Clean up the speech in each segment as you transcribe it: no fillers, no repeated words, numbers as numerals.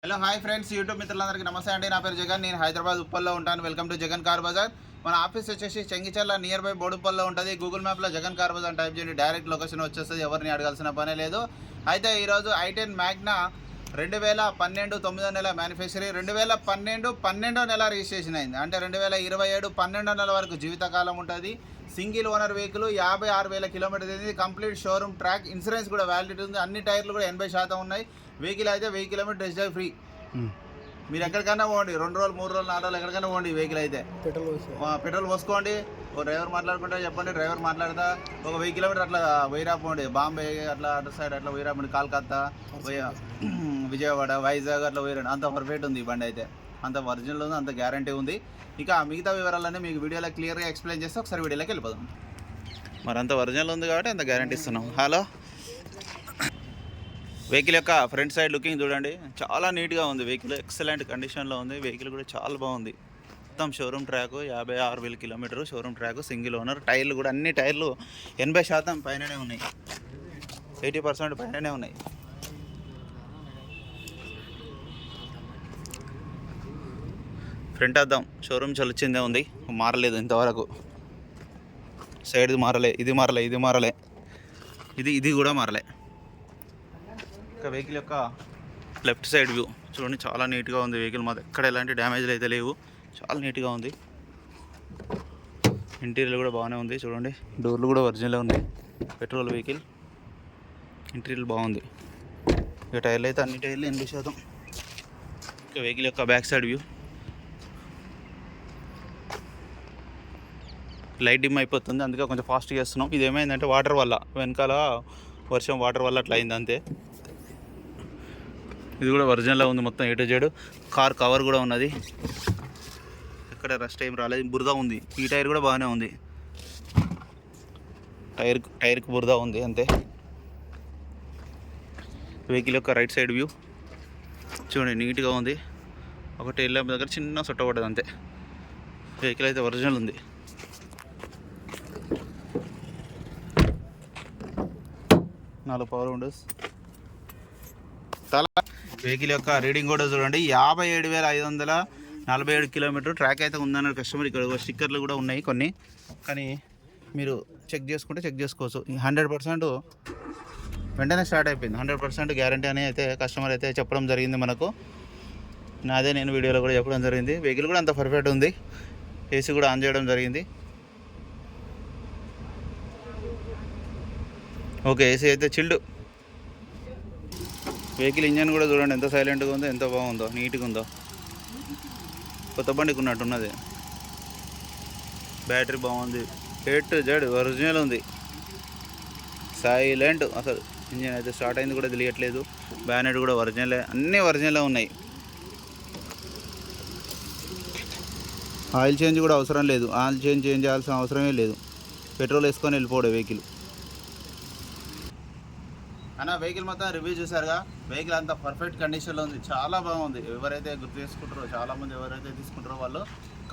Hello hi friends, YouTube మిత్రులందరికీ నమస్తే అండి. నా పేరు జగన్. నేను హైదరాబాద్ ఉప్పల్లో ఉంటాను. Welcome to Jagan car Bazaar. మన ఆఫీస్ వచ్చేసి చెంగిచర్ల నియర్ బై బోడుప్పల్లో ఉంటుంది. గూగుల్ మ్యాప్లో జగన్ కార్ బజార్ టైప్ చేయండి, డైరెక్ట్ లొకేషన్ వచ్చేస్తుంది. ఎవరిని అడగాల్సిన పనే లేదు. అయితే ఈరోజు i10 మ్యాగ్నా 2012 9వ నెల మ్యానుఫ్యాక్చరింగ్, 2012 12వ నెల రిజిస్ట్రేషన్ అయింది. అంటే 2027 12వ నెల వరకు జీవితకాలం ఉంటుంది. సింగిల్ ఓనర్ వెహికల్, 56,000 కిలోమీటర్స్ అయింది. కంప్లీట్ షోరూమ్ ట్రాక్, ఇన్సూరెన్స్ కూడా వ్యాలిడిటీ ఉంది. అన్ని టైర్లు కూడా 80% ఉన్నాయి. వెహికల్ అయితే 1000 కిలోమీటర్ టెస్ట్ డ్రైవ్ ఫ్రీ. మీరు ఎక్కడికైనా పోండి, 2 రోజులు 3 రోజులు 4 రోజులు ఎక్కడికైనా పోండి. వెహికల్ అయితే పెట్రోల్ పోసుకోండి. ఓ డ్రైవర్ మాట్లాడుకుంటే చెప్పండి, డ్రైవర్ మాట్లాడతా. ఒక 1000 కిలోమీటర్ అట్లా వైరా పోండి. బాంబే అట్లా అటు సైడ్ అట్లా వైరా పోండి. కలకత్తా, విజయవాడ, వైజాగ్ అట్లా వైరండి. అంత పర్ఫెక్ట్ ఉంది ఈ బండి అయితే. అంత ఒరిజినల్ ఉంది, అంత గ్యారంటీ ఉంది. ఇక మిగతా వివరాలన్నీ మీకు వీడియోలో క్లియర్గా ఎక్స్ప్లెయిన్ చేస్తే ఒకసారి వీడియోలోకి వెళ్ళిపోదాం. మరి అంత ఒరిజినల్ ఉంది కాబట్టి అంత గ్యారంటీ ఇస్తున్నాం. హలో, వెహికల్ యొక్క ఫ్రంట్ సైడ్ లుకింగ్ చూడండి, చాలా నీట్గా ఉంది. వెహికల్ ఎక్సలెంట్ కండిషన్లో ఉంది. వెహికల్ కూడా చాలా బాగుంది. మొత్తం showroom track, 56,000 kilometre showroom track, single owner. టైర్లు కూడా అన్ని టైర్లు 80% పైననే ఉన్నాయి, 80% పైననే ఉన్నాయి. ఫ్రంట్ అద్దం షోరూమ్ చలిచిందే ఉంది, మారలేదు ఇంతవరకు. సైడ్ మారలే, ఇది మారలే, ఇది మారలే, ఇది కూడా మారలే. ఇక వెహికల్ యొక్క లెఫ్ట్ సైడ్ వ్యూ చూడండి, చాలా నీట్గా ఉంది. వెహికల్ మాత్రం ఎక్కడ ఎలాంటి డ్యామేజ్లు అయితే లేవు, చాలా నీట్గా ఉంది. ఇంటీరియర్ కూడా బాగానే ఉంది చూడండి, డోర్లు కూడా ఒరిజినల్ ఉన్నాయి. పెట్రోల్ వెహికల్, ఇంటీరియర్ బాగుంది. ఇక టైర్లు అయితే అన్ని టైర్లు 80%. ఇక వెహికల్ యొక్క back side view, light dim అయిపోతుంది, అందుకే కొంచెం ఫాస్ట్గా చేస్తున్నాం. ఇది ఏమైందంటే వాటర్ వల్ల, వెనకాల వర్షం వాటర్ వల్ల అట్లా అయింది అంతే. ఇది కూడా ఒరిజినల్గా ఉంది మొత్తం A to Z. Car cover కూడా ఉన్నది, ఎక్కడ రస్ట్ ఏం రాలేదు. బురద ఉంది, ఈ టైర్ కూడా బాగానే ఉంది. టైర్కి బురద ఉంది అంతే. వెహికల్ యొక్క రైట్ సైడ్ వ్యూ చూడండి, నీట్గా ఉంది. ఒక టైర్ ల్యాంప్ దగ్గర చిన్న సొట్ట పడ్డది అంతే. వెహికల్ అయితే ఒరిజినల్ ఉంది. నాలుగు పవర్ విండోస్. వెహికల్ యొక్క రీడింగ్ కూడా చూడండి, 57,547 కిలోమీటర్ ట్రాక్ అయితే ఉందన్నారు కస్టమర్. ఇక్కడ స్టిక్కర్లు కూడా ఉన్నాయి కొన్ని, కానీ మీరు చెక్ చేసుకోవచ్చు. 100% వెంటనే స్టార్ట్ అయిపోయింది. 100% గ్యారంటీ అని అయితే కస్టమర్ అయితే చెప్పడం జరిగింది మనకు. నేను వీడియోలో కూడా చెప్పడం జరిగింది. వెహికల్ కూడా అంత పర్ఫెక్ట్ ఉంది. ఏసీ కూడా ఆన్ చేయడం జరిగింది. ఓకే, ఏసీ అయితే చిల్డ్. వెహికల్ ఇంజన్ కూడా చూడండి ఎంత సైలెంట్గా ఉందో, ఎంత బాగుందో, నీట్గా ఉందో. కొత్త బండికి ఉన్నట్టున్నది. బ్యాటరీ బాగుంది, A to Z ఒరిజినల్ ఉంది. సైలెంట్ అసలు. ఇంజన్ అయితే స్టార్ట్ అయింది కూడా తెలియట్లేదు. బ్యానెట్ కూడా ఒరిజినలే, అన్నీ ఒరిజినలే ఉన్నాయి. ఆయిల్ చేంజ్ కూడా అవసరం లేదు, ఆయిల్ చేంజ్ చేయాల్సిన అవసరమే లేదు. పెట్రోల్ వేసుకొని వెళ్ళిపోవడం వెహికల్. అన్న వెహికల్ మొత్తం రివ్యూ చూసారుగా. వెహికల్ అంతా పర్ఫెక్ట్ కండిషన్లో ఉంది, చాలా బాగుంది. ఎవరైతే గుర్తు చేసుకుంటారో, చాలామంది ఎవరైతే తీసుకుంటారో వాళ్ళు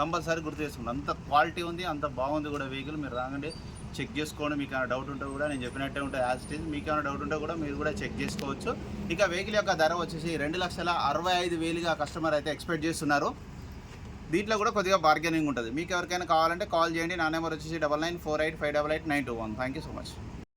కంపల్సరీ గుర్తు చేసుకుంటారు. అంత క్వాలిటీ ఉంది, అంత బాగుంది కూడా వెహికల్. మీరు రాగానే చెక్ చేసుకోండి. మీకు ఏమైనా డౌట్ ఉంటే కూడా నేను చెప్పినట్టే ఉంటుంది యాజ్ ఇట్ ఈజ్. మీకు ఏమైనా డౌట్ ఉంటే కూడా మీరు కూడా చెక్ చేసుకోవచ్చు. ఇక వెహికల్ యొక్క ధర వచ్చేసి 2,65,000గా కస్టమర్ అయితే ఎక్స్పెక్ట్ చేస్తున్నారు. దీంట్లో కూడా కొద్దిగా బార్గెనింగ్ ఉంటుంది. మీకు ఎవరికైనా కావాలంటే కాల్ చేయండి. నా నెంబర్ వచ్చేసి 9948588921. Thank you so much.